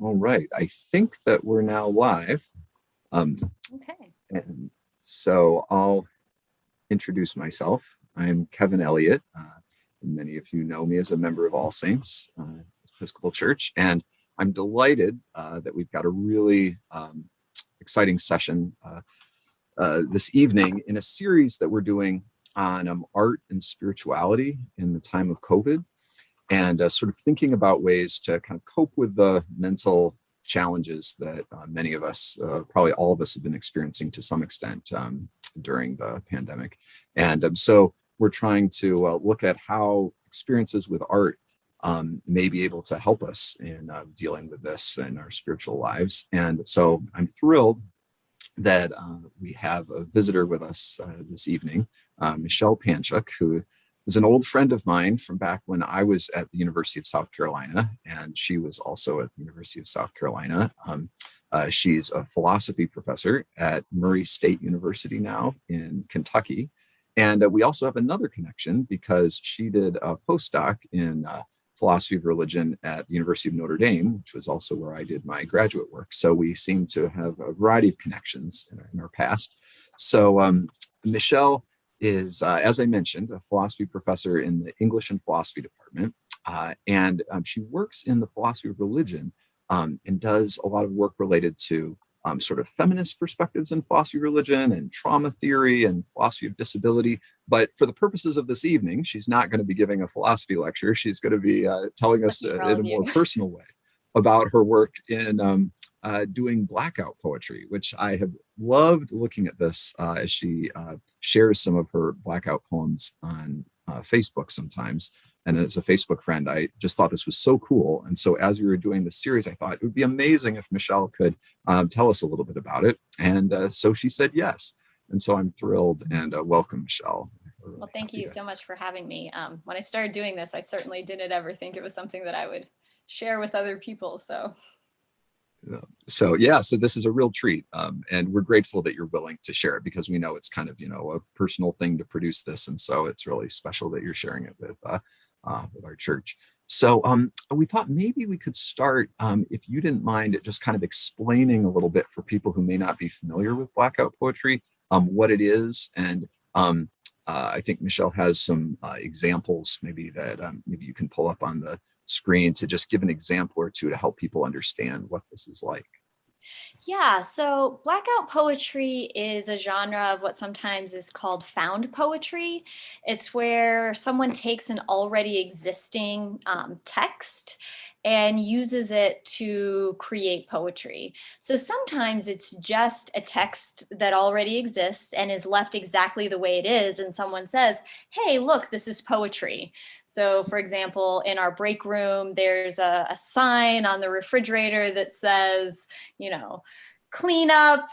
All right. I think that we're now live. Okay. And so I'll introduce myself. I'm Kevin Elliott. Many of you know me as a member of All Saints Episcopal Church, and I'm delighted that we've got a really exciting session this evening in a series that we're doing on art and spirituality in the time of COVID, and sort of thinking about ways to kind of cope with the mental challenges that many of us, probably all of us, have been experiencing to some extent during the pandemic. And so we're trying to look at how experiences with art may be able to help us in dealing with this in our spiritual lives. And so I'm thrilled that we have a visitor with us this evening, Michelle Panchuk, who is an old friend of mine from back when I was at the University of South Carolina, and she was also at the University of South Carolina. She's a philosophy professor at Murray State University now in Kentucky. And we also have another connection because she did a postdoc in philosophy of religion at the University of Notre Dame, which was also where I did my graduate work. So we seem to have a variety of connections in our past. So Michelle is, as I mentioned, a philosophy professor in the English and philosophy department. And she works in the philosophy of religion and does a lot of work related to sort of feminist perspectives in philosophy of religion and trauma theory and philosophy of disability. But for the purposes of this evening, she's not going to be giving a philosophy lecture. She's going to be telling us in a more personal way about her work in doing Blackout poetry, which I have loved looking at this as she shares some of her Blackout poems on Facebook sometimes. And as a Facebook friend, I just thought this was so cool. And so as we were doing this series, I thought it would be amazing if Michelle could tell us a little bit about it. And so she said yes. And so I'm thrilled, and welcome, Michelle. Really well, thank you so much for having me. When I started doing this, I certainly didn't ever think it was something that I would share with other people. So this is a real treat, and we're grateful that you're willing to share it, because we know it's kind of a personal thing to produce this, and so it's really special that you're sharing it with our church. So we thought maybe we could start, if you didn't mind, just kind of explaining a little bit for people who may not be familiar with Blackout poetry, what it is, and I think Michelle has some examples maybe that maybe you can pull up on the screen to just give an example or two to help people understand what this is like. Yeah, so Blackout poetry is a genre of what sometimes is called found poetry. It's where someone takes an already existing text and uses it to create poetry. So sometimes it's just a text that already exists and is left exactly the way it is, and someone says, hey, look, this is poetry. So for example, in our break room, there's a sign on the refrigerator that says, clean up,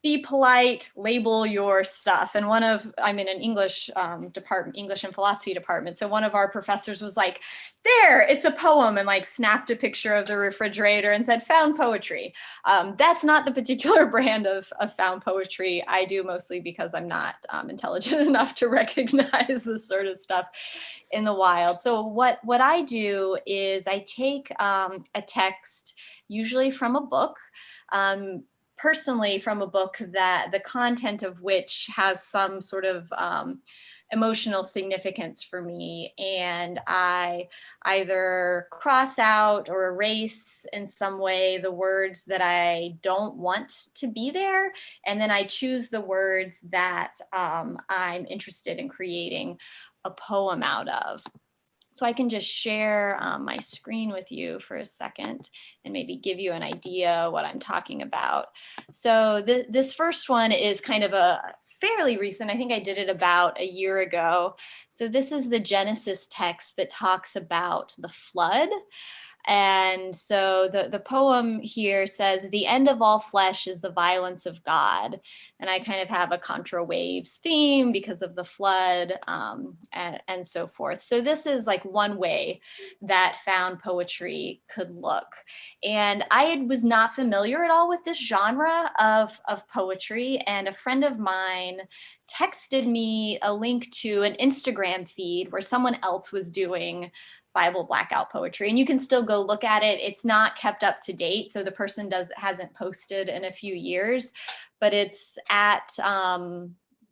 be polite, label your stuff. And I'm in an English department, English and philosophy department. So one of our professors was like, there, it's a poem, and like snapped a picture of the refrigerator and said, found poetry. That's not the particular brand of found poetry I do, mostly because I'm not intelligent enough to recognize this sort of stuff in the wild. So what I do is I take a text, usually from a book, personally from a book that the content of which has some sort of emotional significance for me. And I either cross out or erase in some way the words that I don't want to be there. And then I choose the words that I'm interested in creating a poem out of. So I can just share my screen with you for a second and maybe give you an idea what I'm talking about. So this first one is kind of a fairly recent. I think I did it about a year ago. So this is the Genesis text that talks about the flood. And so the poem here says, the end of all flesh is the violence of God. And I kind of have a contra waves theme because of the flood and so forth. So this is like one way that found poetry could look. And I was not familiar at all with this genre of poetry. And a friend of mine texted me a link to an Instagram feed where someone else was doing Bible blackout poetry, and you can still go look at it. It's not kept up to date, so the person hasn't posted in a few years, but it's at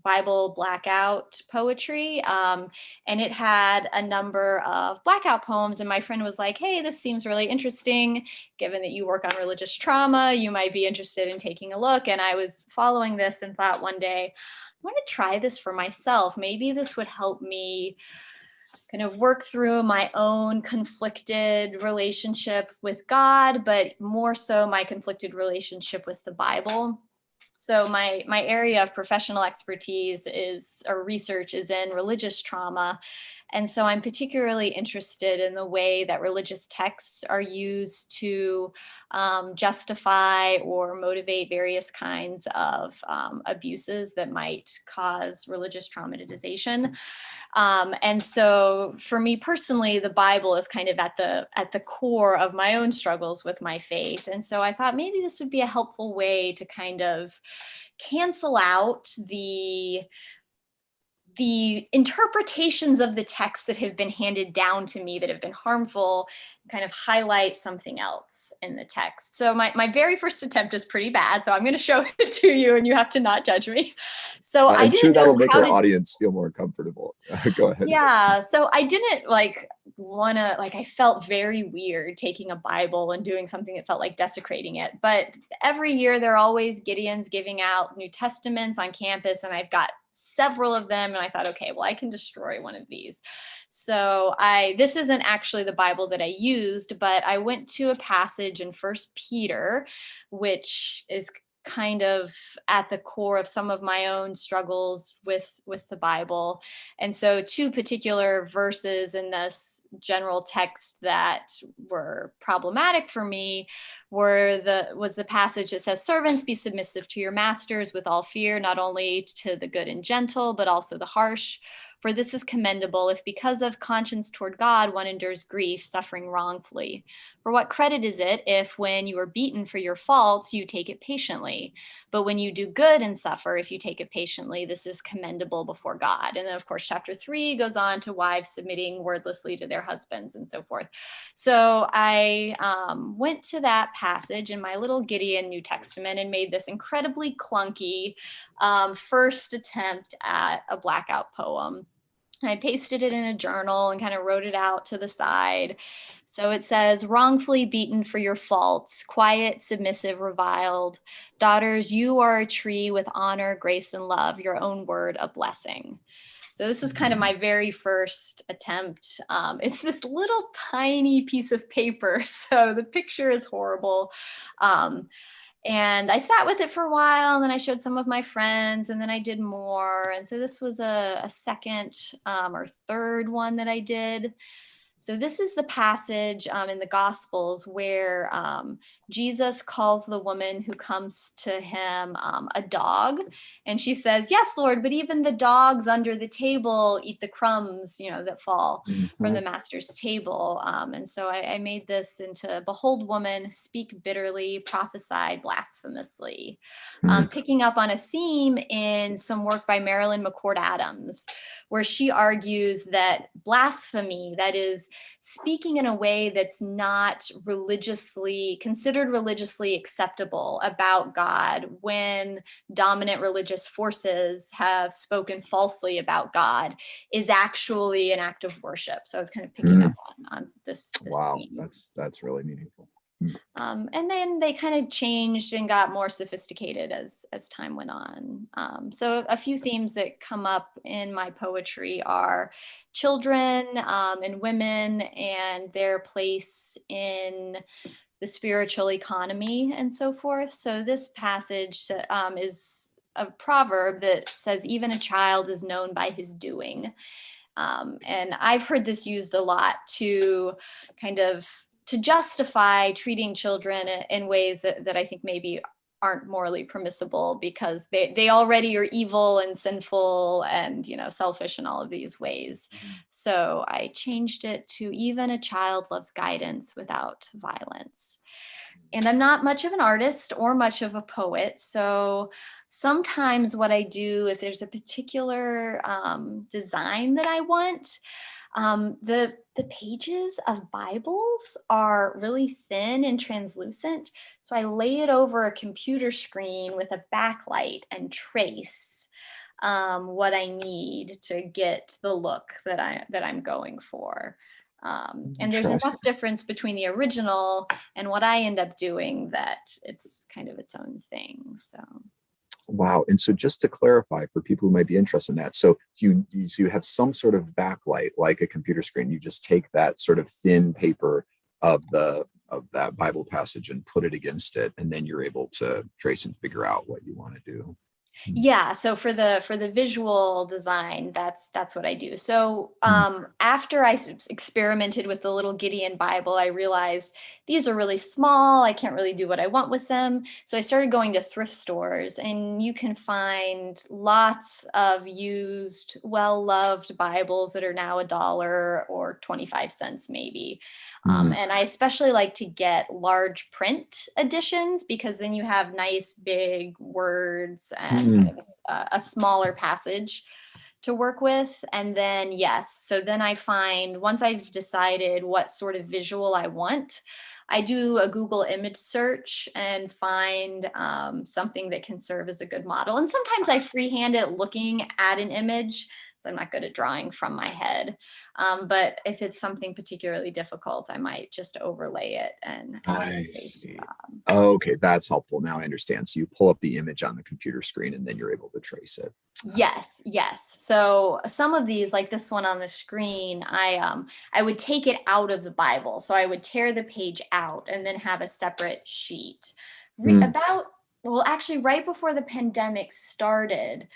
Bible blackout poetry, and it had a number of blackout poems, and my friend was like, hey, this seems really interesting. Given that you work on religious trauma, you might be interested in taking a look. And I was following this and thought one day, I want to try this for myself. Maybe this would help me kind of work through my own conflicted relationship with God, but more so my conflicted relationship with the Bible. So my area of professional expertise or research is in religious trauma. And so I'm particularly interested in the way that religious texts are used to justify or motivate various kinds of abuses that might cause religious traumatization. And so for me personally, the Bible is kind of at the core of my own struggles with my faith. And so I thought maybe this would be a helpful way to kind of cancel out the interpretations of the text that have been handed down to me that have been harmful, kind of highlight something else in the text. So my very first attempt is pretty bad, so I'm going to show it to you and you have to not judge me. So I I'm didn't sure know that'll make how our to audience feel more comfortable. Go ahead. yeah, so I didn't I felt very weird taking a Bible and doing something that felt like desecrating it. But every year there are always Gideons giving out New Testaments on campus, and I've got several of them. And I thought, okay, well, I can destroy one of these. So this isn't actually the Bible that I used, but I went to a passage in First Peter, which is kind of at the core of some of my own struggles with the Bible. And so two particular verses in this general text that were problematic for me was the passage that says, servants, be submissive to your masters with all fear, not only to the good and gentle, but also the harsh. For this is commendable if because of conscience toward God, one endures grief, suffering wrongfully. For what credit is it if when you are beaten for your faults, you take it patiently? But when you do good and suffer, if you take it patiently, this is commendable before God. And then, of course, chapter 3 goes on to wives submitting wordlessly to their husbands and so forth. So I went to that passage in my little Gideon New Testament and made this incredibly clunky first attempt at a blackout poem. I pasted it in a journal and kind of wrote it out to the side. So it says, wrongfully beaten for your faults, quiet, submissive, reviled. Daughters, you are a tree with honor, grace, and love, your own word, a blessing. So this was kind of my very first attempt. It's this little tiny piece of paper, so the picture is horrible. And I sat with it for a while, and then I showed some of my friends, and then I did more. And so this was a second or third one that I did. So this is the passage in the Gospels where Jesus calls the woman who comes to him a dog. And she says, yes, Lord, but even the dogs under the table eat the crumbs, that fall from the master's table. And so I made this into, behold, woman, speak bitterly, prophesy blasphemously, picking up on a theme in some work by Marilyn McCord Adams, where she argues that blasphemy, that is, speaking in a way that's not considered religiously acceptable about God when dominant religious forces have spoken falsely about God, is actually an act of worship. So I was kind of picking up on this Wow, theme. that's really meaningful. And then they kind of changed and got more sophisticated as time went on. So a few themes that come up in my poetry are children and women and their place in the spiritual economy and so forth. So this passage is a proverb that says, even a child is known by his doing. And I've heard this used a lot to kind of to justify treating children in ways that I think maybe aren't morally permissible because they already are evil and sinful and selfish in all of these ways. So I changed it to, even a child loves guidance without violence. And I'm not much of an artist or much of a poet, so Sometimes what I do, if there's a particular design that I want, the pages of Bibles are really thin and translucent. So I lay it over a computer screen with a backlight and trace what I need to get the look that I'm going for. And there's enough Interesting. difference between the original and what I end up doing that it's kind of its own thing. So Wow. And so just to clarify for people who might be interested in that, so you have some sort of backlight like a computer screen. You just take that sort of thin paper of that Bible passage and put it against it, and then you're able to trace and figure out what you want to do. Hmm. yeah, so for the visual design, that's what I do. So after I experimented with the little Gideon Bible, I realized these are really small. I can't really do what I want with them. So I started going to thrift stores, and you can find lots of used, well-loved Bibles that are now $1 or 25 cents maybe. Hmm. And I especially like to get large print editions because then you have nice big words and Hmm. kind of a smaller passage to work with. And then, yes, so then I find once I've decided what sort of visual I want, I do a Google image search and find something that can serve as a good model. And sometimes I freehand it looking at an image. So I'm not good at drawing from my head. But if it's something particularly difficult, I might just overlay it and do I a base see. job. Okay, that's helpful. Now I understand. So you pull up the image on the computer screen and then you're able to trace it. Yes, yes. So some of these, like this one on the screen, I would take it out of the Bible. So I would tear the page out and then have a separate sheet. Hmm. About, well, actually, right before the pandemic started,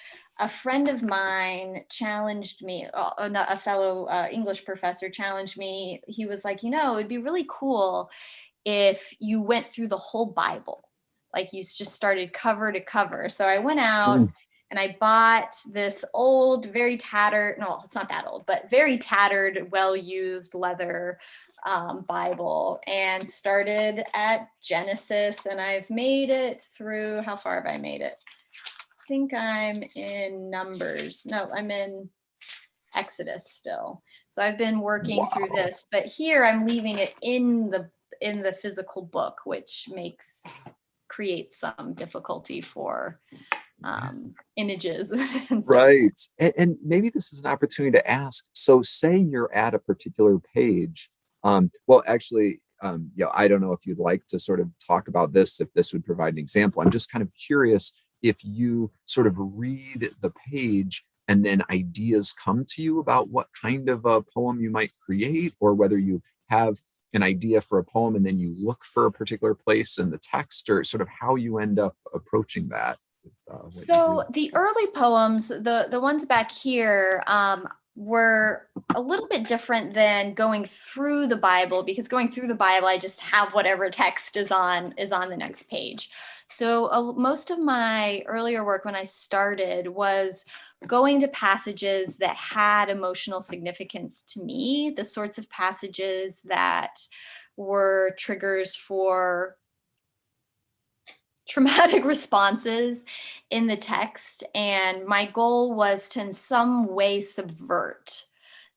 a friend of mine challenged me, a fellow English professor challenged me. He was like, it'd be really cool if you went through the whole Bible, like you just started cover to cover. So I went out Hmm. and I bought this old, very tattered, no, it's not that old, but very tattered, well-used leather Bible and started at Genesis. And I've made it through, how far have I made it? I think I'm in Numbers. No, I'm in Exodus still. So I've been working through Wow. this, but here I'm leaving it in the physical book, which creates some difficulty for images. And so Right. And maybe this is an opportunity to ask. So say you're at a particular page. Well, actually, I don't know if you'd like to sort of talk about this, if this would provide an example. I'm just kind of curious if you sort of read the page and then ideas come to you about what kind of a poem you might create, or whether you have an idea for a poem and then you look for a particular place in the text, or sort of how you end up approaching that with what you So do. the early poems, the ones back here, were a little bit different than going through the Bible, because going through the Bible, I just have whatever text is on the next page. So most of my earlier work when I started was going to passages that had emotional significance to me, the sorts of passages that were triggers for traumatic responses in the text. And my goal was to, in some way, subvert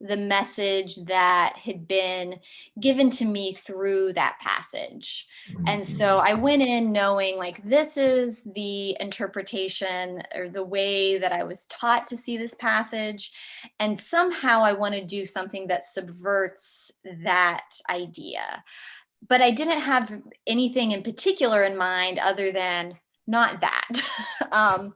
the message that had been given to me through that passage. And so Mhm. I went in knowing, like, this is the interpretation or the way that I was taught to see this passage. And somehow I want to do something that subverts that idea, but I didn't have anything in particular in mind other than not that. um,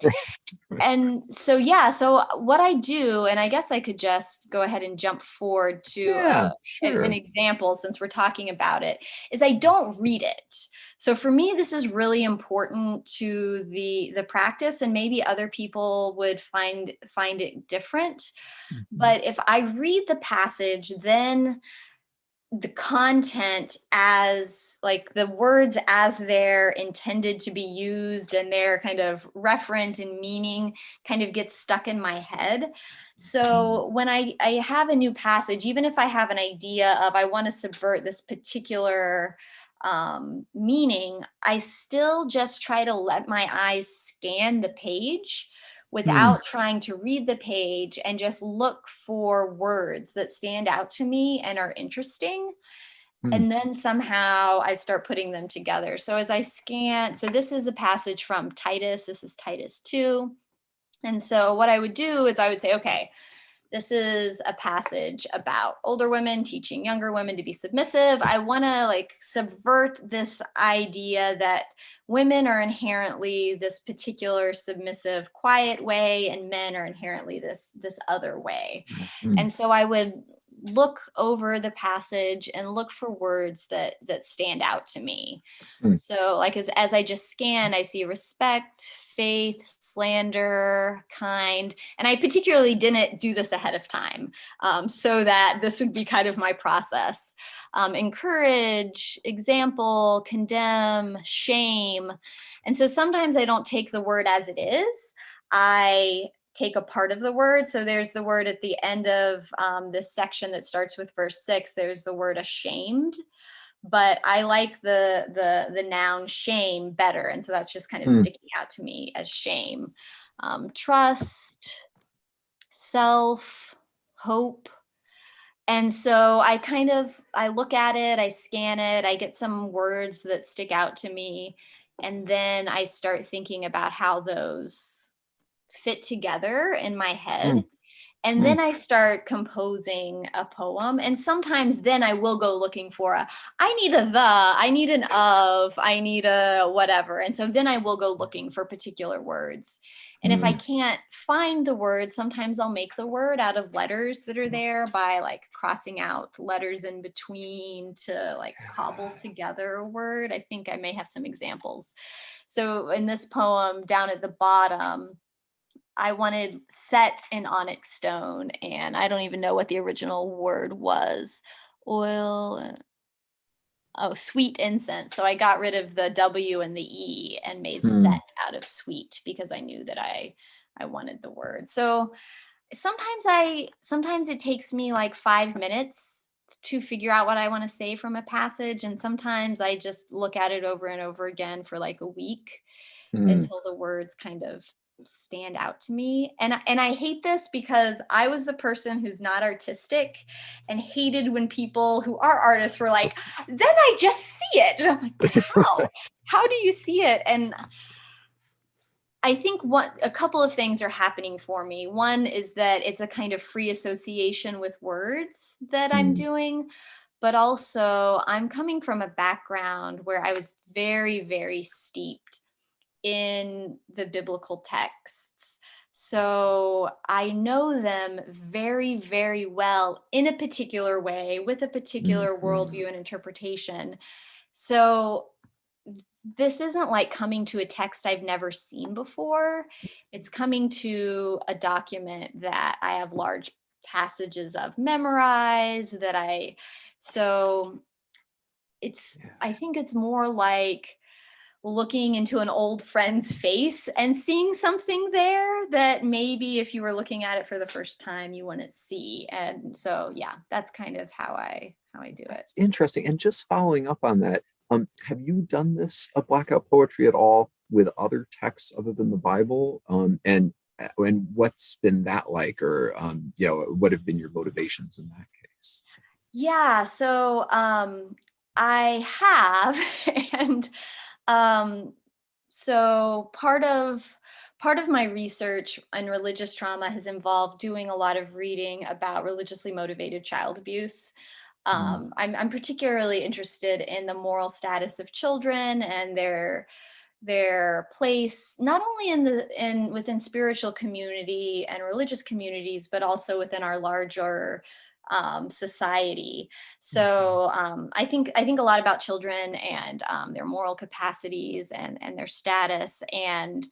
Right. and so, yeah, so what I do, and I guess I could just go ahead and jump forward to Yeah, an sure. example since we're talking about it, is I don't read it. So for me, this is really important to the practice, and maybe other people would find it different. Mhm. But if I read the passage, then the content, as like the words as they're intended to be used and their kind of referent and meaning, kind of gets stuck in my head. So when I have a new passage, even if I have an idea of I want to subvert this particular meaning, I still just try to let my eyes scan the page Mm, without trying to read the page, and just look for words that stand out to me and are interesting. mm, And then somehow I start putting them together. So as I scan, so this is a passage from Titus, this is Titus 2. And so what I would do is I would say, okay, this is a passage about older women teaching younger women to be submissive. I want to like subvert this idea that women are inherently this particular submissive, quiet way, and men are inherently this other way. mm, And so I would look over the passage and look for words that stand out to me. mm, So like as I just scan, I see respect, faith, slander, kind. And I particularly didn't do this ahead of time, so that this would be kind of my process. Encourage, example, condemn, shame. And so sometimes I don't take the word as it is. I take a part of the word. So there's the word at the end of this section that starts with verse 6. There's the word ashamed, but I like the noun shame better, and so that's just kind of mm, sticking out to me as shame. Trust, self, hope. And so I look at it, I scan it, I get some words that stick out to me, and then I start thinking about how those fit together in my head. mm, And mm, then I start composing a poem. And sometimes then I will go looking for I need a the, I need an of, I need a whatever. And so then I will go looking for particular words. And if I mm. can't find the word, sometimes I'll make the word out of letters that are there by like crossing out letters in between to like cobble together a word. I think I may have some examples. So in this poem, down at the bottom, I wanted set in onyx stone, and I don't even know what the original word was. Oil, oh, sweet incense. So I got rid of the W and the E and made Hmm. set out of sweet because I knew that I wanted the word. So sometimes it takes me like 5 minutes to figure out what I want to say from a passage, and sometimes I just look at it over and over again for like a week Hmm. until the words kind of stand out to me. And I hate this because I was the person who's not artistic and hated when people who are artists were like, then I just see it. And I'm like, but how? How do you see it? And I think a couple of things are happening for me. One is that it's a kind of free association with words that I'm Hmm. doing, but also I'm coming from a background where I was very, very steeped in the biblical texts. So I know them very, very well in a particular way with a particular Mhm. worldview and interpretation. So this isn't like coming to a text I've never seen before. It's coming to a document that I have large passages of memorized so Yeah. I think it's more like looking into an old friend's face and seeing something there that maybe if you were looking at it for the first time you wouldn't see. And so yeah, that's kind of how I do it. That's interesting. And just following up on that, have you done this blackout poetry at all with other texts other than the Bible? And what's been that like, or what have been your motivations in that case? Yeah, so I have and um so part of my research on religious trauma has involved doing a lot of reading about religiously motivated child abuse. Mm, I'm particularly interested in the moral status of children and their place not only in within spiritual community and religious communities, but also within our larger society. mhm, So I think a lot about children and their moral capacities and their status. And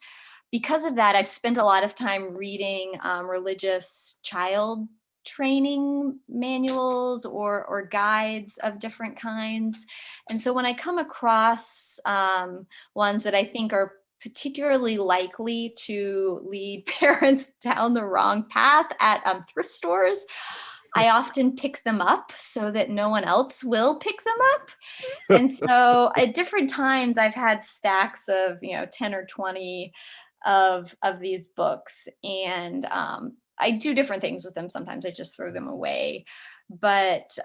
because of that, I've spent a lot of time reading religious child training manuals or guides of different kinds. And so when I come across ones that I think are particularly likely to lead parents down the wrong path at thrift stores, I often pick them up so that no one else will pick them up. And so at different times I've had stacks of, 10 or 20 of these books. And I do different things with them. Sometimes I just throw them away. But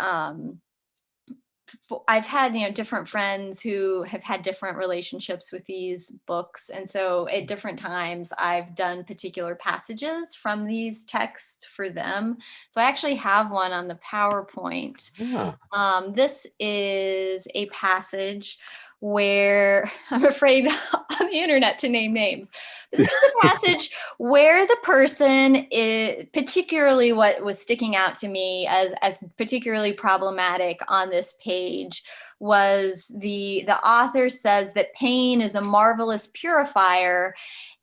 I've had, different friends who have had different relationships with these books. And so at different times, I've done particular passages from these texts for them. So I actually have one on the PowerPoint. Yeah. This is a passage where I'm afraid on the internet to name names. This is a passage where the person is particularly what was sticking out to me as particularly problematic on this page was the author says that pain is a marvelous purifier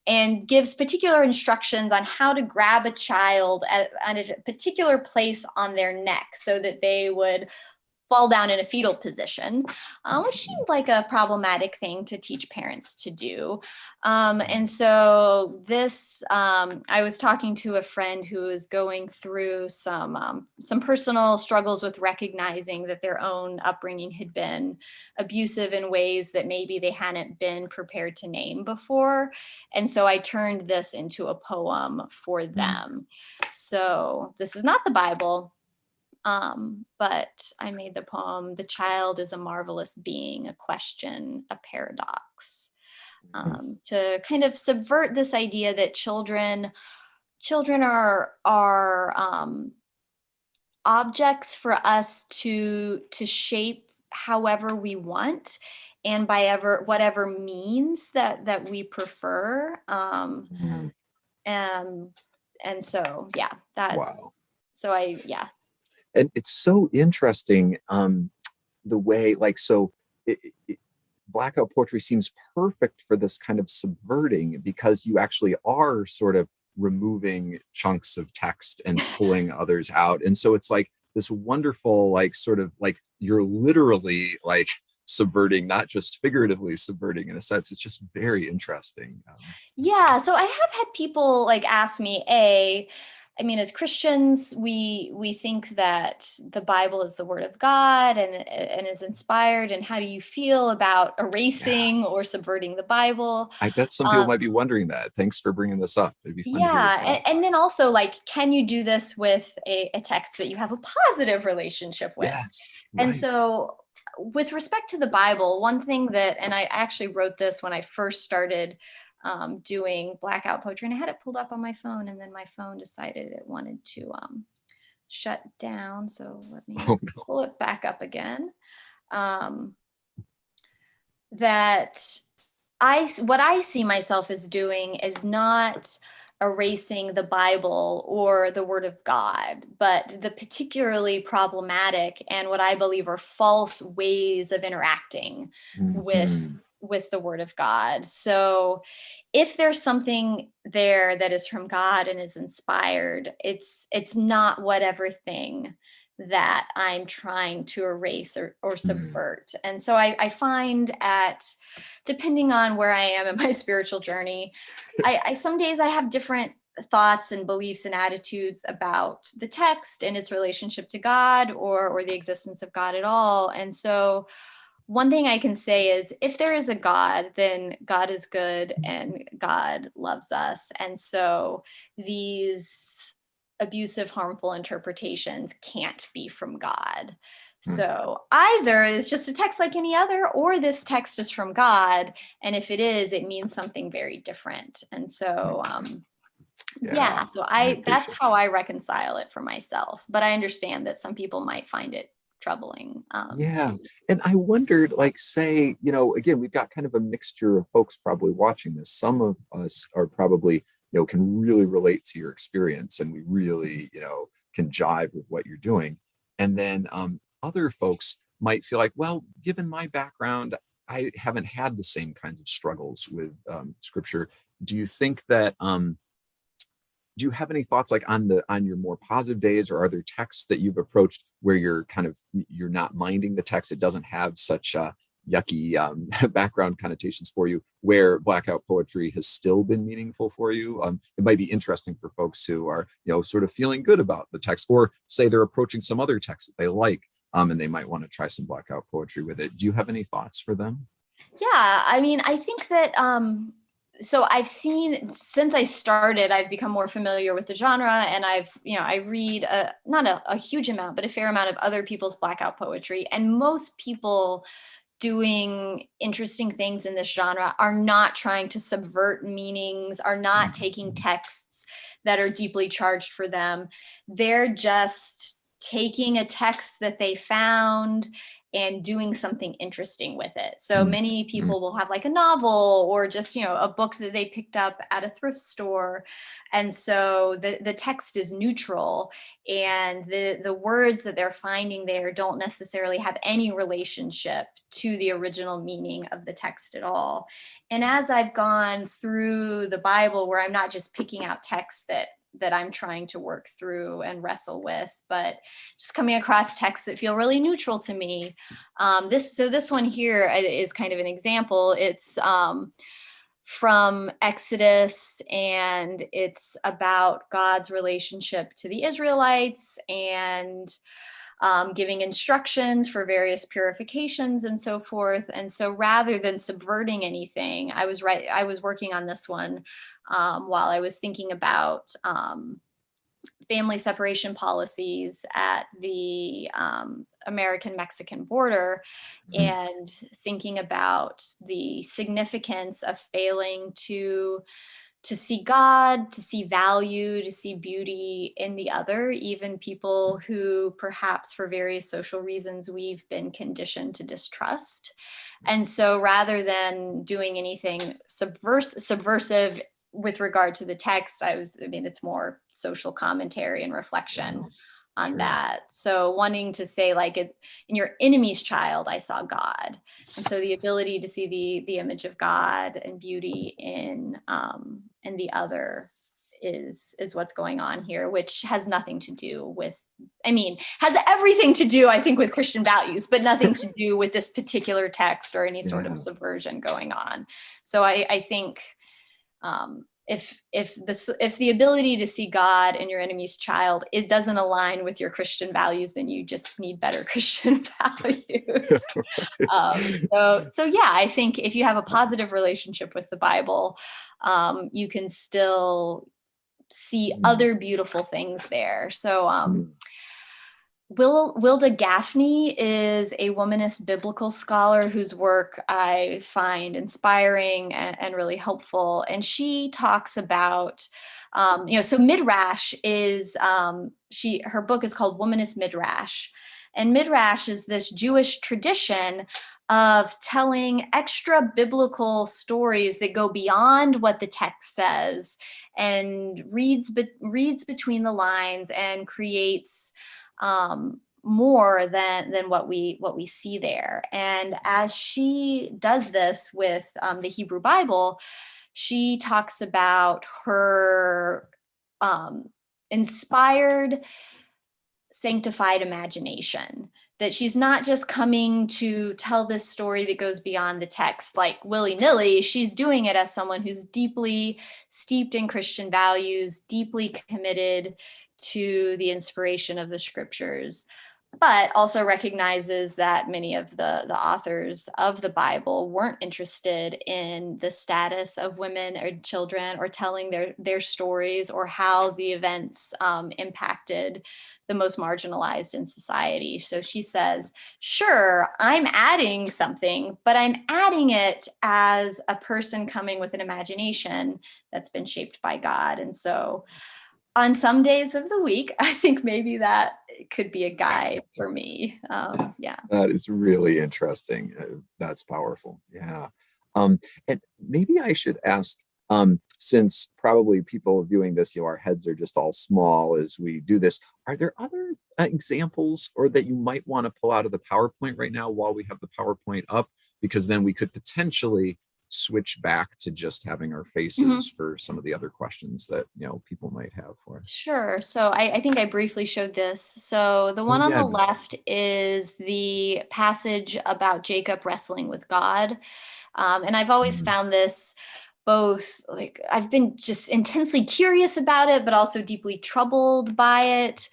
and gives particular instructions on how to grab a child at a particular place on their neck so that they would fall down in a fetal position, which seemed like a problematic thing to teach parents to do. And so this, I was talking to a friend who was going through some personal struggles with recognizing that their own upbringing had been abusive in ways that maybe they hadn't been prepared to name before. And so I turned this into a poem for them. So this is not the Bible. But I made the poem, "The Child is a Marvelous Being, a Question, a Paradox," to kind of subvert this idea that children are objects for us to shape however we want and by whatever means that we prefer. And so Wow. yeah. And it's so interesting, the way, like, so Blackout poetry seems perfect for this kind of subverting, because you actually are sort of removing chunks of text and pulling others out. And so it's like this wonderful, like, sort of like you're literally like subverting, not just figuratively subverting, in a sense. It's just very interesting. Yeah, so I have had people like ask me, I mean, as Christians, we think that the Bible is the Word of God and is inspired. And how do you feel about Yeah. erasing or subverting the Bible? I bet some people might be wondering that. Thanks for bringing this up. It'd be fun to hear your Yeah, thoughts. and then also, like, can you do this with a text that you have a positive relationship with? Yes, And right. so, with respect to the Bible, one thing that, and I actually wrote this when I first started doing Blackout poetry, and I had it pulled up on my phone, and then my phone decided it wanted to shut down. So let me Oh no. pull it back up again. That what I see myself as doing is not erasing the Bible or the Word of God, but the particularly problematic and what I believe are false ways of interacting Mhm. with the Word of God. So if there's something there that is from God and is inspired, it's not whatever thing that I'm trying to erase or Mhm. subvert. And so I find depending on where I am in my spiritual journey, I some days I have different thoughts and beliefs and attitudes about the text and its relationship to God or the existence of God at all. And so one thing I can say is if there is a God, then God is good and God loves us. And so these abusive, harmful interpretations can't be from God. So either it's just a text like any other, or this text is from God. And if it is, it means something very different. And so, Yeah, so I that's appreciate how that. I reconcile it for myself. But I understand that some people might find it troubling. Yeah. And I wondered, like, say, again, we've got kind of a mixture of folks probably watching this. Some of us are probably, can really relate to your experience, and we really, can jive with what you're doing. And then other folks might feel like, well, given my background, I haven't had the same kinds of struggles with scripture. Do you think that do you have any thoughts, like, on your more positive days, or are there texts that you've approached where you're not minding the text? It doesn't have such yucky background connotations for you, where Blackout poetry has still been meaningful for you. It might be interesting for folks who are, sort of feeling good about the text, or say they're approaching some other text that they like, and they might want to try some Blackout poetry with it. Do you have any thoughts for them? Yeah, I mean, I think that so I've seen, since I started, I've become more familiar with the genre, and I read not a huge amount, but a fair amount of other people's Blackout poetry, and most people doing interesting things in this genre are not trying to subvert meanings, are not taking texts that are deeply charged for them. They're just taking a text that they found and doing something interesting with it. So many people will have like a novel or just, a book that they picked up at a thrift store. And so the text is neutral, and the words that they're finding there don't necessarily have any relationship to the original meaning of the text at all. And as I've gone through the Bible, where I'm not just picking out texts that I'm trying to work through and wrestle with, but just coming across texts that feel really neutral to me. This one here is kind of an example. It's from Exodus, and it's about God's relationship to the Israelites, and giving instructions for various purifications and so forth. And so rather than subverting anything, I was working on this one while I was thinking about family separation policies at the American-Mexican border, and thinking about the significance of failing to see God, to see value, to see beauty in the other, even people who perhaps for various social reasons we've been conditioned to distrust. And so rather than doing anything subversive with regard to the text, it's more social commentary and reflection on that. So wanting to say, like, in your enemy's child, I saw God. And so the ability to see the image of God and beauty in the other is what's going on here, which has nothing to do with, has everything to do, I think, with Christian values, but nothing to do with this particular text or any sort of subversion going on. So I think if the ability to see God in your enemy's child, it doesn't align with your Christian values, then you just need better Christian values. So yeah, I think if you have a positive relationship with the Bible, you can still see other beautiful things there. So Wilda Gaffney is a womanist biblical scholar whose work I find inspiring and really helpful. And she talks about, so Midrash is, her book is called Womanist Midrash. And Midrash is this Jewish tradition of telling extra biblical stories that go beyond what the text says, and reads between the lines and creates more than what we see there. And as she does this with the Hebrew Bible, she talks about her inspired, sanctified imagination, that she's not just coming to tell this story that goes beyond the text like willy-nilly. She's doing it as someone who's deeply steeped in Christian values, deeply committed to the inspiration of the scriptures, but also recognizes that many of the authors of the Bible weren't interested in the status of women or children, or telling their stories, or how the events impacted the most marginalized in society. So she says, sure, I'm adding something, but I'm adding it as a person coming with an imagination that's been shaped by God. And so on some days of the week, I think maybe that could be a guide for me. Yeah. That is really interesting. That's powerful. Yeah. And maybe I should ask, since probably people viewing this, our heads are just all small as we do this, are there other examples or that you might want to pull out of the PowerPoint right now while we have the PowerPoint up? Because then we could potentially switch back to just having our faces for some of the other questions that, people might have for us. Sure. So I think I briefly showed this. So the Oh one on yeah. the left is the passage about Jacob wrestling with God. And I've always Mm, found this both like I've been just intensely curious about it, but also deeply troubled by it.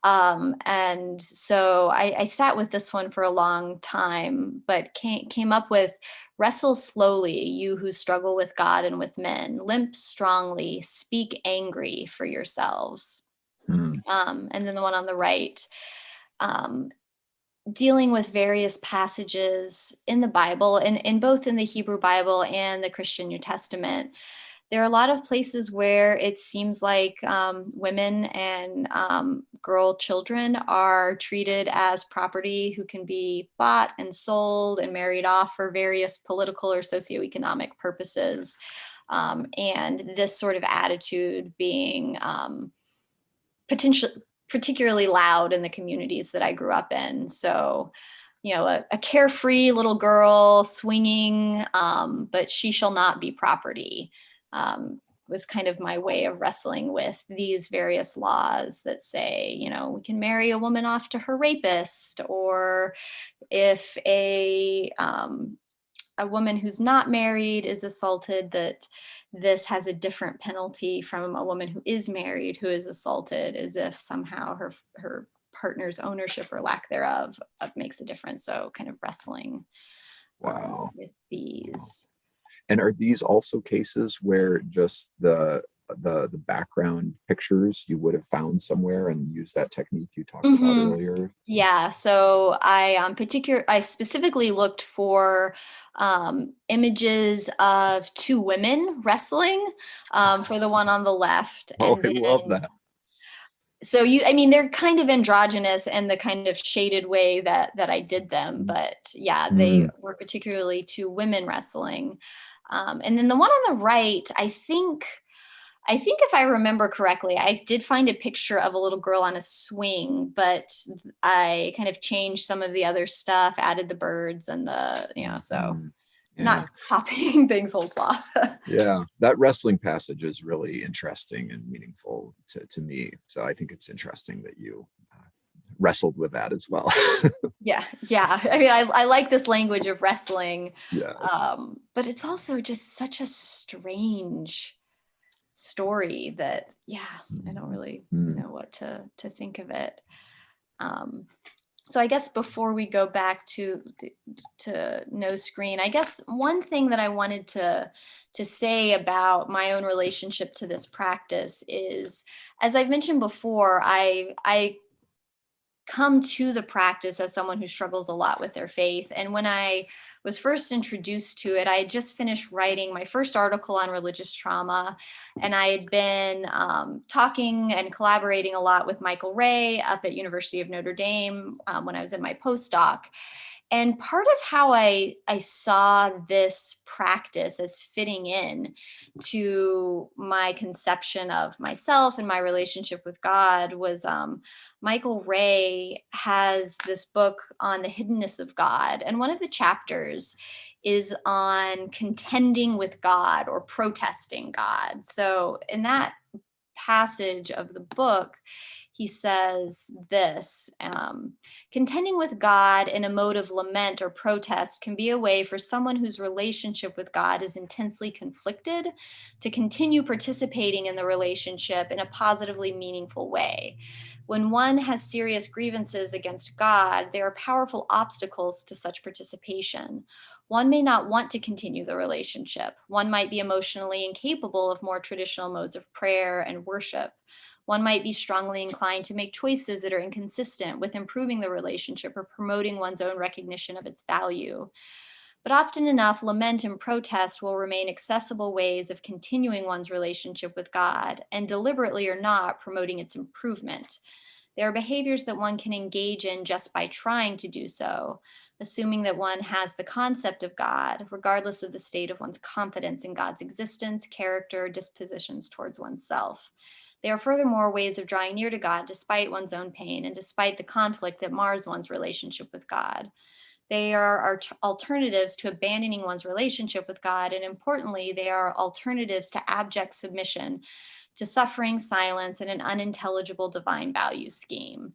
And so I sat with this one for a long time, but came up with wrestle slowly, you who struggle with God and with men, limp strongly, speak angry for yourselves. mm, And then the one on the right, um, dealing with various passages in the Bible, and in both in the Hebrew Bible and the Christian New Testament. There are a lot of places where it seems like women and girl children are treated as property who can be bought and sold and married off for various political or socioeconomic purposes. And this sort of attitude being potentially particularly loud in the communities that I grew up in. So, a carefree little girl swinging, but she shall not be property, was kind of my way of wrestling with these various laws that say, we can marry a woman off to her rapist, or if a woman who's not married is assaulted, that this has a different penalty from a woman who is married who is assaulted, as if somehow her partner's ownership or lack thereof makes a difference. So kind of wrestling wow. with these. And are these also cases where just the background pictures you would have found somewhere and used that technique you talked about Mm-hmm. earlier? Yeah, so I specifically looked for images of two women wrestling for the one on the left, Oh, and I love then that. so they're kind of androgynous in the kind of shaded way that I did them, but yeah, they Mm, were particularly two women wrestling, and then the one on the right, I think if I remember correctly, I did find a picture of a little girl on a swing, but I kind of changed some of the other stuff, added the birds and so mm, yeah. not copying things whole cloth. Yeah, that wrestling passage is really interesting and meaningful to me. So I think it's interesting that you wrestled with that as well. Yeah, yeah. I mean, I like this language of wrestling, Yes. but it's also just such a strange story that, yeah, I don't really Mm, know what to think of it. Um, So I guess before we go back to no screen, I guess one thing that I wanted to say about my own relationship to this practice is, as I've mentioned before, I come to the practice as someone who struggles a lot with their faith. And when I was first introduced to it, I had just finished writing my first article on religious trauma. And I had been talking and collaborating a lot with Michael Ray up at University of Notre Dame when I was in my postdoc. And part of how I saw this practice as fitting in to my conception of myself and my relationship with God was Michael Ray has this book on the hiddenness of God. And one of the chapters is on contending with God or protesting God. So in that passage of the book, he says this contending with God in a mode of lament or protest can be a way for someone whose relationship with God is intensely conflicted to continue participating in the relationship in a positively meaningful way. When one has serious grievances against God, there are powerful obstacles to such participation. One may not want to continue the relationship. One might be emotionally incapable of more traditional modes of prayer and worship. One might be strongly inclined to make choices that are inconsistent with improving the relationship or promoting one's own recognition of its value. But often enough, lament and protest will remain accessible ways of continuing one's relationship with God and deliberately or not promoting its improvement. There are behaviors that one can engage in just by trying to do so, assuming that one has the concept of God, regardless of the state of one's confidence in God's existence, character, dispositions towards oneself. They are furthermore ways of drawing near to God despite one's own pain and despite the conflict that mars one's relationship with God. They are alternatives to abandoning one's relationship with God. And importantly, they are alternatives to abject submission, to suffering, silence, and an unintelligible divine value scheme.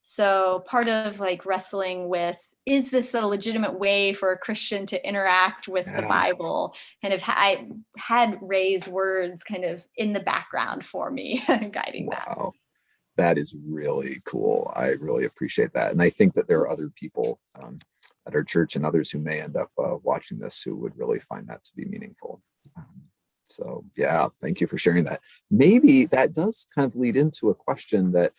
So part of like wrestling with, is this a legitimate way for a Christian to interact with the Yeah. Bible? Kind of, I had Ray's words kind of in the background for me, guiding that. Wow. That is really cool. I really appreciate that. And I think that there are other people at our church and others who may end up watching this who would really find that to be meaningful. So yeah, thank you for sharing that. Maybe that does kind of lead into a question that,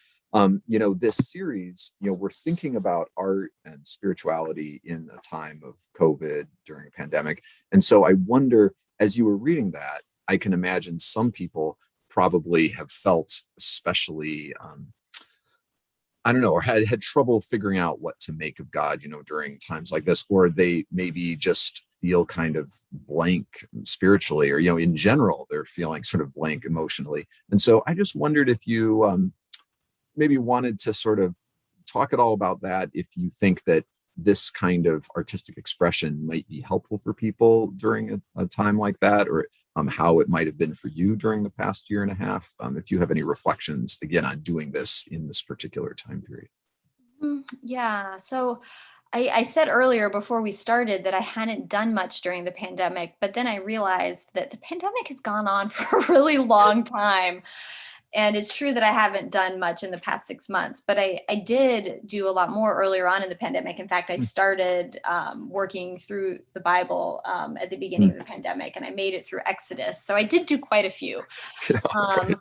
this series, we're thinking about art and spirituality in a time of COVID during a pandemic. And so I wonder, as you were reading that, I can imagine some people probably have felt especially I don't know, or had trouble figuring out what to make of God, during times like this, or they maybe just feel kind of blank spiritually, or in general they're feeling sort of blank emotionally. And so I just wondered if you maybe wanted to sort of talk at all about that, if you think that this kind of artistic expression might be helpful for people during a time like that, or how it might have been for you during the past year and a half, if you have any reflections, again, on doing this in this particular time period. Yeah. So I said earlier before we started that I hadn't done much during the pandemic, but then I realized that the pandemic has gone on for a really long time. And it's true that I haven't done much in the past 6 months, but I did do a lot more earlier on in the pandemic. In fact, I started working through the Bible at the beginning of the pandemic, and I made it through Exodus. So I did do quite a few. Right.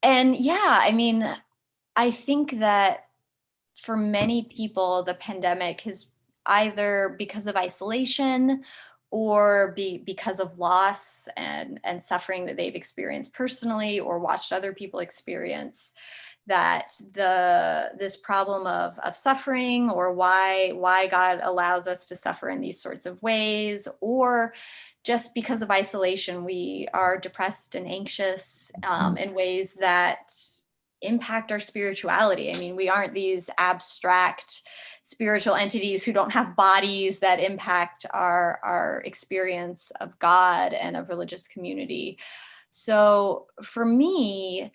And yeah, I mean, I think that for many people, the pandemic has either because of isolation or because of loss and suffering that they've experienced personally or watched other people experience, that this problem of suffering, or why God allows us to suffer in these sorts of ways, or just because of isolation we are depressed and anxious in ways that impact our spirituality. I mean, we aren't these abstract spiritual entities who don't have bodies that impact our experience of God and of religious community. So for me,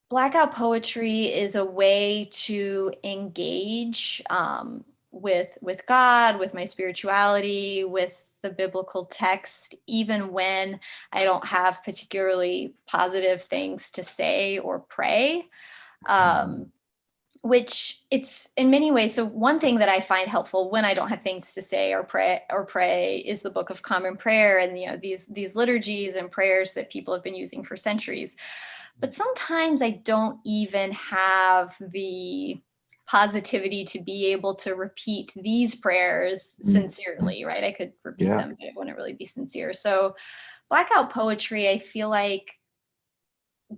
Blackout poetry is a way to engage with God, with my spirituality, with the biblical text, even when I don't have particularly positive things to say or pray. Which it's in many ways. So one thing that I find helpful when I don't have things to say or pray is the Book of Common Prayer, and these liturgies and prayers that people have been using for centuries. But sometimes I don't even have the positivity to be able to repeat these prayers sincerely, right? I could repeat Yeah. them, but it wouldn't really be sincere. So Blackout poetry, I feel like,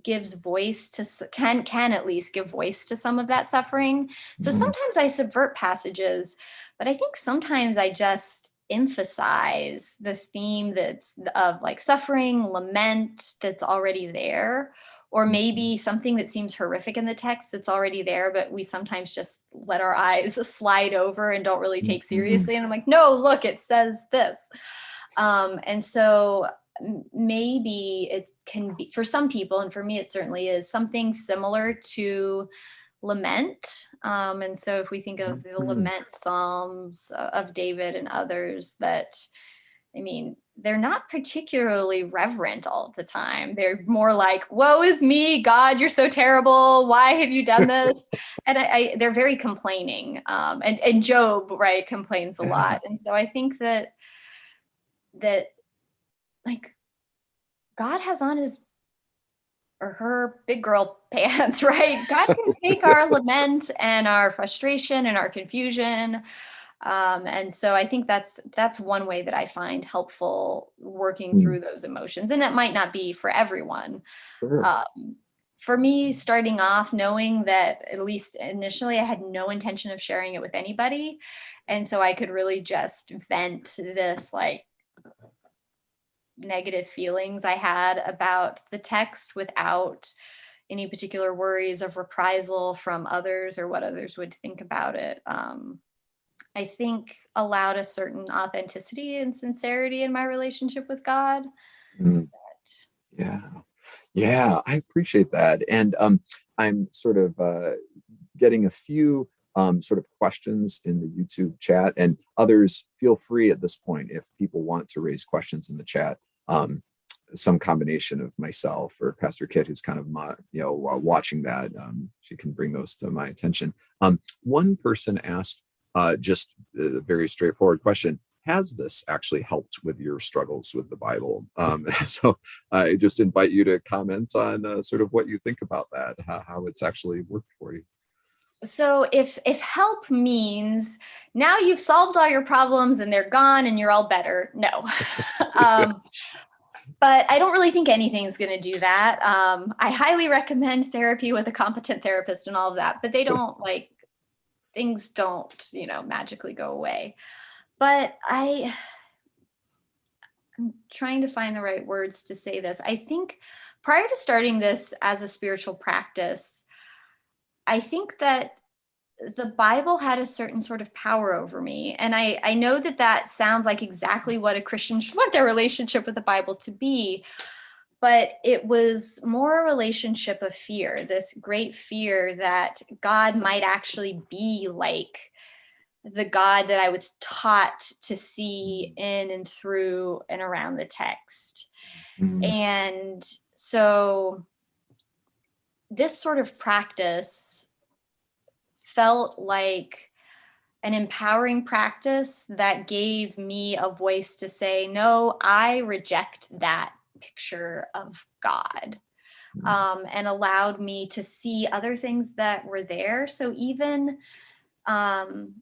gives voice to can at least give voice to some of that suffering. So sometimes I subvert passages, but I think sometimes I just emphasize the theme that's of like suffering, lament that's already there, or maybe something that seems horrific in the text that's already there, but we sometimes just let our eyes slide over and don't really take seriously. And I'm like, no, look, it says this. And so maybe it can be for some people, and for me it certainly is, something similar to lament. And so if we think of the lament psalms of David and others, that, I mean, they're not particularly reverent all the time. They're more like, woe is me, God, you're so terrible, why have you done this? And they're very complaining. And Job, right, complains a lot. And so I think that like God has on his or her big girl pants, right? God can take our lament and our frustration and our confusion. And so I think that's one way that I find helpful working through those emotions. And that might not be for everyone. Sure. For me, starting off, knowing that at least initially I had no intention of sharing it with anybody. And so I could really just vent this like negative feelings I had about the text without any particular worries of reprisal from others or what others would think about it. I think allowed a certain authenticity and sincerity in my relationship with God. Mm, yeah. Yeah, I appreciate that. And I'm sort of getting a few sort of questions in the YouTube chat, and others feel free at this point if people want to raise questions in the chat. Some combination of myself or Pastor Kit, who's kind of watching that, she can bring those to my attention. One person asked just a very straightforward question: has this actually helped with your struggles with the Bible? So I just invite you to comment on sort of what you think about that, how it's actually worked for you. So if help means now you've solved all your problems and they're gone and you're all better, no. But I don't really think anything's going to do that. I highly recommend therapy with a competent therapist and all of that, but they don't things don't, magically go away. But I'm trying to find the right words to say this. I think prior to starting this as a spiritual practice, I think that the Bible had a certain sort of power over me. And I know that sounds like exactly what a Christian should want their relationship with the Bible to be. But it was more a relationship of fear, this great fear that God might actually be like the God that I was taught to see in and through and around the text. Mm, And so this sort of practice felt like an empowering practice that gave me a voice to say, no, I reject that picture of God, and allowed me to see other things that were there. Um,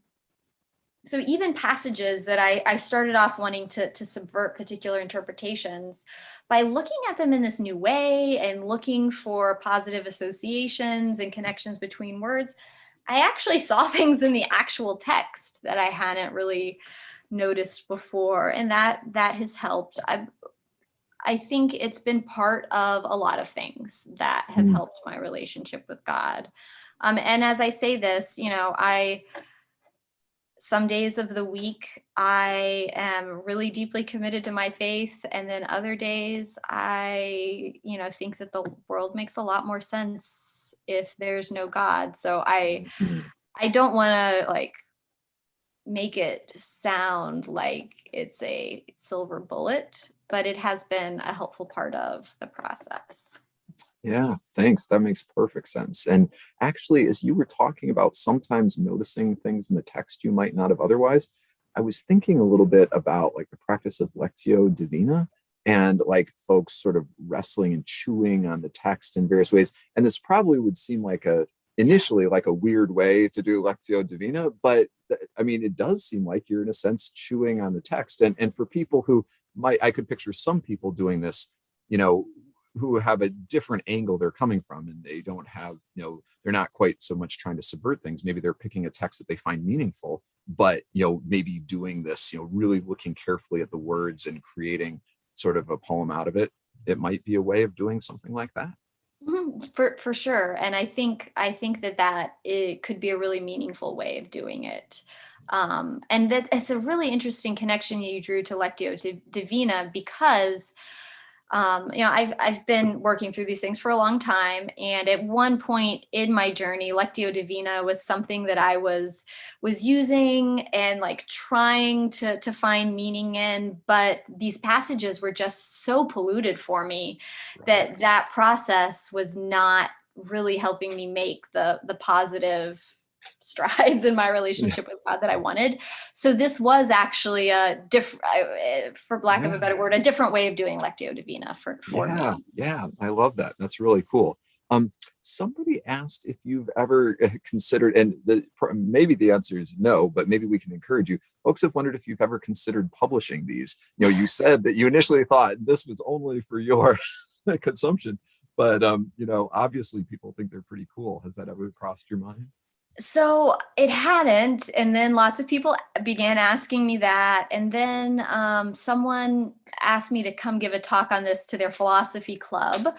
so even passages that I started off wanting to subvert particular interpretations, by looking at them in this new way and looking for positive associations and connections between words, I actually saw things in the actual text that I hadn't really noticed before, and that has helped. I think it's been part of a lot of things that have mm, helped my relationship with God. And as I say this, some days of the week I am really deeply committed to my faith, and then other days I, think that the world makes a lot more sense if there's no God. So mm. I don't want to make it sound like it's a silver bullet, but it has been a helpful part of the process. Yeah, thanks. That makes perfect sense. And actually, as you were talking about sometimes noticing things in the text you might not have otherwise, I was thinking a little bit about like the practice of Lectio divina and like folks sort of wrestling and chewing on the text in various ways. And this probably would seem like initially like a weird way to do Lectio divina, but I mean, it does seem like you're in a sense chewing on the text. And for people who I could picture some people doing this, you know, who have a different angle they're coming from, and they don't have, they're not quite so much trying to subvert things. Maybe they're picking a text that they find meaningful, but maybe doing this, really looking carefully at the words and creating sort of a poem out of it. It might be a way of doing something like that. For sure. And I think that it could be a really meaningful way of doing it. And that it's a really interesting connection you drew to Lectio to Divina, because I've been working through these things for a long time. And at one point in my journey, Lectio Divina was something that I was using and trying to find meaning in, but these passages were just so polluted for me Right. that process was not really helping me make the positive strides in my relationship with God that I wanted. So this was actually a different, for lack of a Yeah. better word, a different way of doing Lectio Divina for Yeah, me. yeah, I love that. That's really cool. Somebody asked if you've ever considered, and maybe the answer is no, but maybe we can encourage you. Folks have wondered if you've ever considered publishing these. You said that you initially thought this was only for your consumption, but obviously people think they're pretty cool. Has that ever crossed your mind? So it hadn't. And then lots of people began asking me that. And then someone asked me to come give a talk on this to their philosophy club.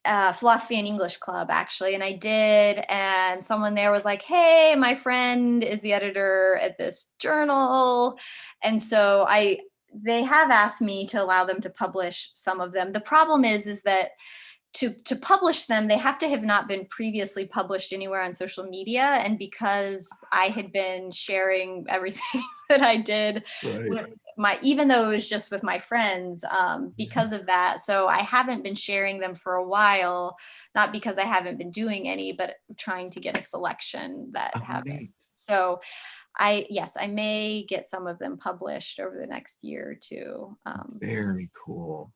philosophy and English club, actually. And I did. And someone there was like, hey, my friend is the editor at this journal. And so they have asked me to allow them to publish some of them. The problem is that to publish them, they have to have not been previously published anywhere on social media. And because I had been sharing everything that I did with even though it was just with my friends, because of that. So I haven't been sharing them for a while, not because I haven't been doing any, but trying to get a selection that haven't. So I may get some of them published over the next year or two. Very cool.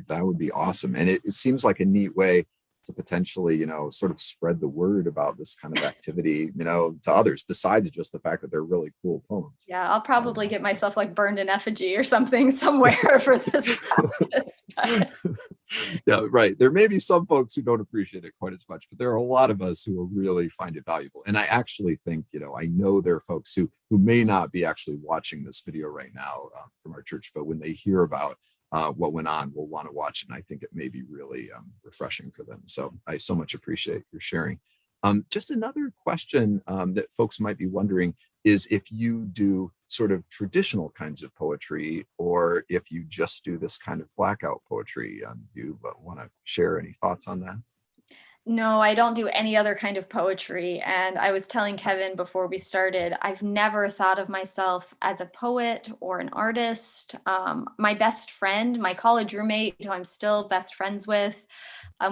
That would be awesome. And it seems like a neat way to potentially, sort of spread the word about this kind of activity, to others, besides just the fact that they're really cool poems. Yeah, I'll probably get myself like burned in effigy or something somewhere for this practice. Yeah, right. There may be some folks who don't appreciate it quite as much, but there are a lot of us who will really find it valuable. And I actually think, I know there are folks who may not be actually watching this video right now from our church, but when they hear about what went on, will want to watch it. And I think it may be really refreshing for them. So I so much appreciate your sharing. Just another question that folks might be wondering is if you do sort of traditional kinds of poetry, or if you just do this kind of blackout poetry. Do you want to share any thoughts on that? No, I don't do any other kind of poetry. And I was telling Kevin before we started, I've never thought of myself as a poet or an artist. My best friend, my college roommate, who I'm still best friends with,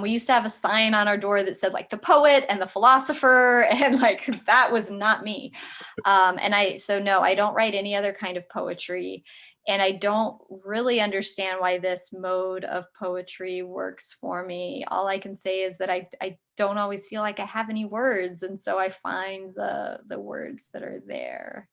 we used to have a sign on our door that said like the poet and the philosopher, and like that was not me. No, I don't write any other kind of poetry. And I don't really understand why this mode of poetry works for me. All I can say is that I don't always feel like I have any words. And so I find the words that are there.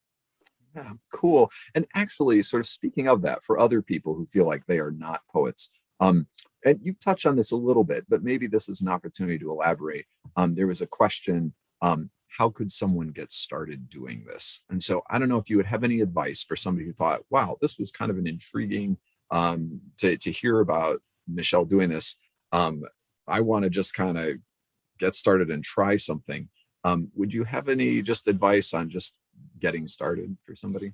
Yeah, cool. And actually, sort of speaking of that, for other people who feel like they are not poets, and you've touched on this a little bit, but maybe this is an opportunity to elaborate. There was a question, how could someone get started doing this? And so I don't know if you would have any advice for somebody who thought, wow, this was kind of an intriguing to hear about Michelle doing this. I want to just kind of get started and try something. Would you have any just advice on just getting started for somebody?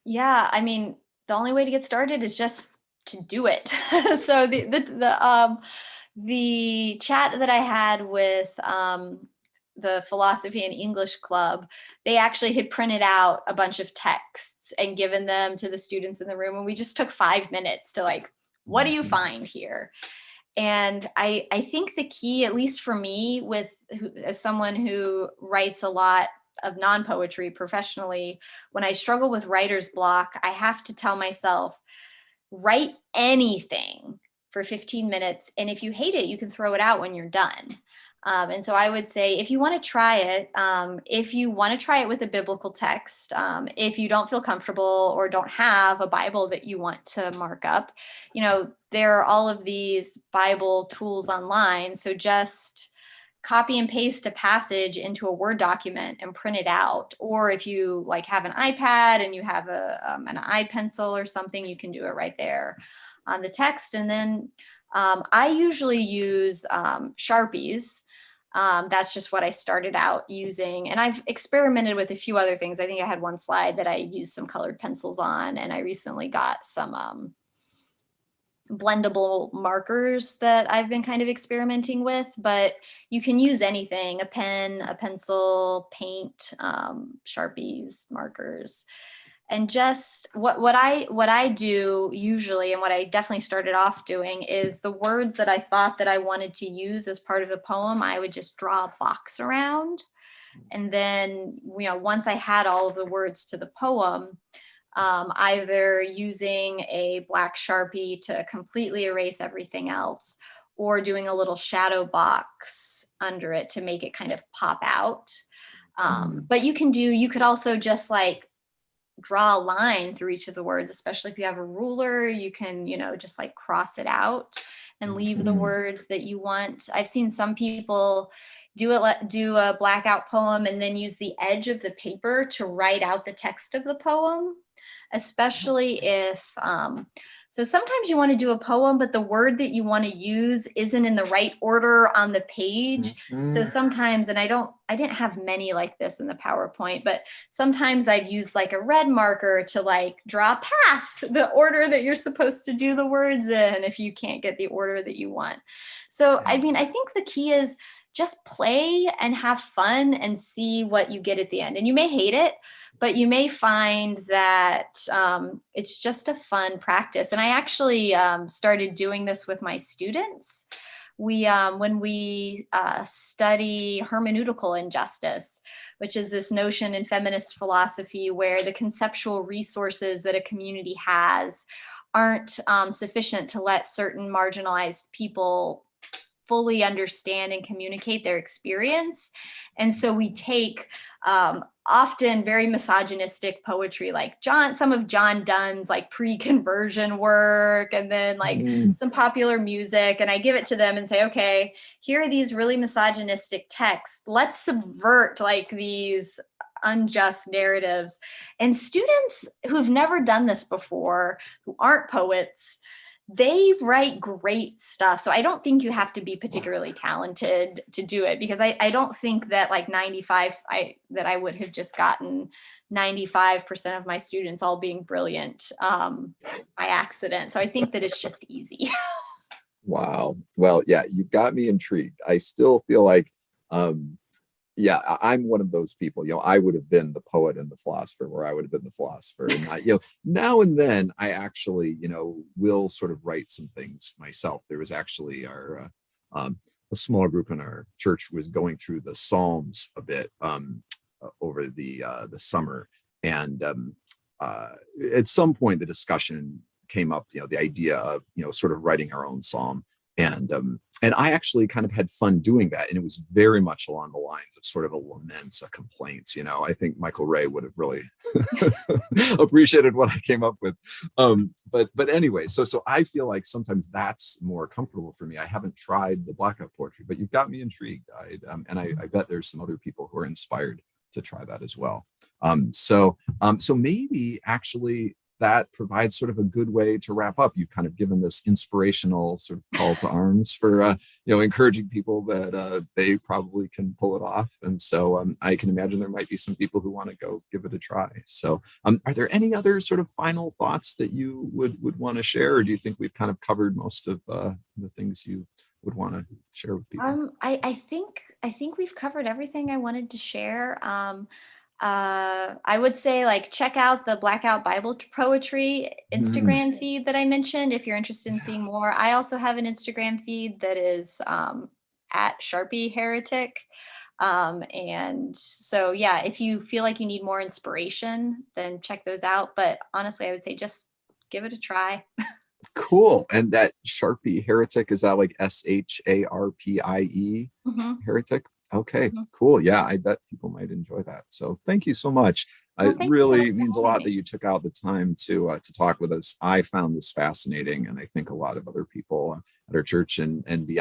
Yeah, I mean, the only way to get started is just to do it. So the chat that I had with the philosophy and English club, they actually had printed out a bunch of texts and given them to the students in the room. And we just took 5 minutes to like, what do you find here? And I think the key, at least for me, as someone who writes a lot of non-poetry professionally, when I struggle with writer's block, I have to tell myself, write anything for 15 minutes. And if you hate it, you can throw it out when you're done. And so I would say, if you want to try it, if you want to try it with a biblical text, if you don't feel comfortable or don't have a Bible that you want to mark up, there are all of these Bible tools online. So just copy and paste a passage into a Word document and print it out. Or if you like have an iPad and you have an iPencil or something, you can do it right there on the text. And then I usually use Sharpies. That's just what I started out using. And I've experimented with a few other things. I think I had one slide that I used some colored pencils on, and I recently got some blendable markers that I've been kind of experimenting with. But you can use anything: a pen, a pencil, paint, Sharpies, markers. And just what I do usually, and what I definitely started off doing, is the words that I thought that I wanted to use as part of the poem, I would just draw a box around. And then, once I had all of the words to the poem, either using a black Sharpie to completely erase everything else, or doing a little shadow box under it to make it kind of pop out. But you could also just like draw a line through each of the words, especially if you have a ruler. You can, just like cross it out and leave the words that you want. I've seen some people do a blackout poem and then use the edge of the paper to write out the text of the poem, especially if So sometimes you want to do a poem, but the word that you want to use isn't in the right order on the page. So Mhm. sometimes, and I didn't have many like this in the PowerPoint, but sometimes I'd use like a red marker to like draw a path, the order that you're supposed to do the words in if you can't get the order that you want. So, I Yeah. mean, I think the key is just play and have fun and see what you get at the end. And you may hate it, but you may find that it's just a fun practice. And I actually started doing this with my students. When we study hermeneutical injustice, which is this notion in feminist philosophy where the conceptual resources that a community has aren't sufficient to let certain marginalized people fully understand and communicate their experience. And so we take often very misogynistic poetry, like some of John Donne's like pre-conversion work, and then like Mm. some popular music. And I give it to them and say, okay, here are these really misogynistic texts. Let's subvert like these unjust narratives. And students who've never done this before, who aren't poets, they write great stuff. So I don't think you have to be particularly talented to do it, because I don't think that like 95, that I would have just gotten 95% of my students all being brilliant by accident. So I think that it's just easy. Wow. Well, yeah, you got me intrigued. I still feel like, um, yeah, I'm one of those people. I would have been the poet and the philosopher, where I would have been the philosopher. And now and then I actually, will sort of write some things myself. There was actually a small group in our church was going through the Psalms a bit over the summer, and at some point the discussion came up, the idea of sort of writing our own psalm, and I actually kind of had fun doing that, and it was very much along the lines of sort of a laments, a complaints. I think Michael Ray would have really appreciated what I came up with. But anyway, so I feel like sometimes that's more comfortable for me. I haven't tried the Blackout poetry, but you've got me intrigued. I bet there's some other people who are inspired to try that as well. So maybe actually that provides sort of a good way to wrap up. You've kind of given this inspirational sort of call to arms for encouraging people that they probably can pull it off. And so I can imagine there might be some people who want to go give it a try. So are there any other sort of final thoughts that you would want to share, or do you think we've kind of covered most of the things you would want to share with people? I think we've covered everything I wanted to share. I would say like check out the Blackout Bible Poetry Mm, Instagram feed that I mentioned if you're interested in yeah. seeing more. I also have an Instagram feed that is at Sharpie Heretic. And so, yeah, if you feel like you need more inspiration, then check those out. But honestly, I would say just give it a try. Cool. And that Sharpie Heretic, is that like Sharpie Mhm, Heretic? Okay, mhm. cool. Yeah, I bet people might enjoy that. So thank you so much. Well, It thank you so much really for means a having lot that me. you took out the time to talk with us. I found this fascinating, and I think a lot of other people at our church and beyond